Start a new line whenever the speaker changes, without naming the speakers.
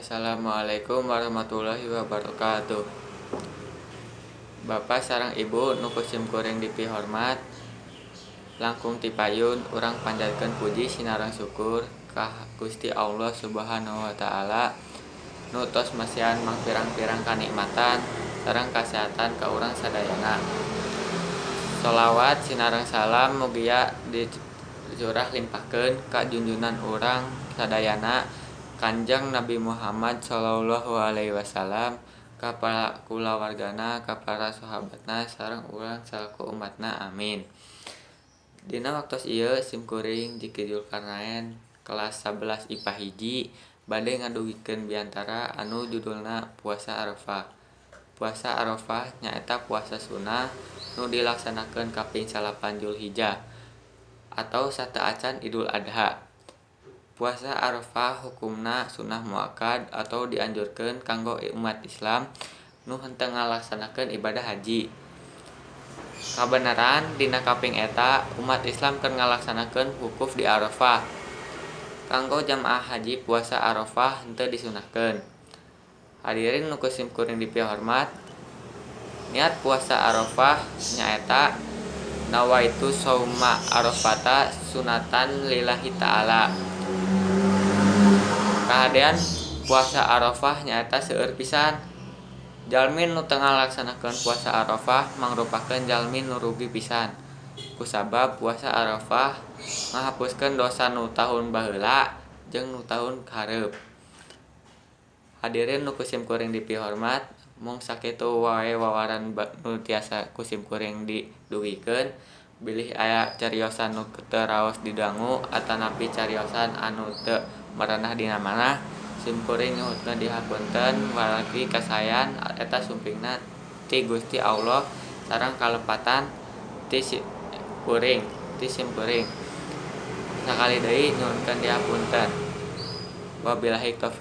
Assalamualaikum warahmatullahi wabarakatuh. Bapak sareng ibu nu kusim kuring dipihormat, langkung ti payun urang panjatkeun puji sinareng syukur ka Gusti Allah Subhanahu wa taala nu tos masihan mangpirang-pirang kanikmatan sareng kasehatan ka urang sadayana. Sholawat sinareng salam mugia dicurah limpahkeun ka junjunan urang sadayana Kanjeng Nabi Muhammad sallallahu alaihi wasallam, ka para kulawargana, ka para sahabatna sareng urang salaku umatna, amin. Dina waktos ieu simkuring Jiki Zulkarnaen kelas 11 IPA hiji bade ngadugikeun biantara anu judulna puasa Arafah. Puasa Arafah nyaeta puasa sunnah nu dilaksanakeun kaping 8 Zulhijjah atau sateu acan Idul Adha. Puasa Arafah hukumna sunnah muakkad atau dianjurkeun kanggo umat Islam nu henteu ngalaksanakeun ibadah haji. Kabeneran dina kaping eta umat Islam keur ngalaksanakeun wukuf di Arafah. Kanggo jamaah haji puasa Arafah henteu disunahkeun. Hadirin nu kusim kuring dipihormat, niat puasa Arafah nyaeta nawaitu shauma Arafata sunatan lillahi ta'ala. Kahadean puasa Arafah nyaeta seueur pisan. Jalmi nu teu ngalaksanakeun puasa Arafah mangrupakeun jalmi nu rugi pisan. Kusabab puasa Arafah ngahapuskeun dosa nu tahun baheula jeung nu tahun hareup. Hadirin nu kusim kuring dipihormat, mung sakitu wae wawaran nu tiasa kusim kuring didugikeun. Bilih aya cariosan nu teu raos didangu atanapi cariosan anu teu marenah dina manah, simkuring nyuhutkeun dihapunten walagi kasayan eta sumpingna ti Gusti Allah sareng kalepatan ti simkuring. Sakali deui nyuhunkeun dihapunten. Wabillahi taufiq.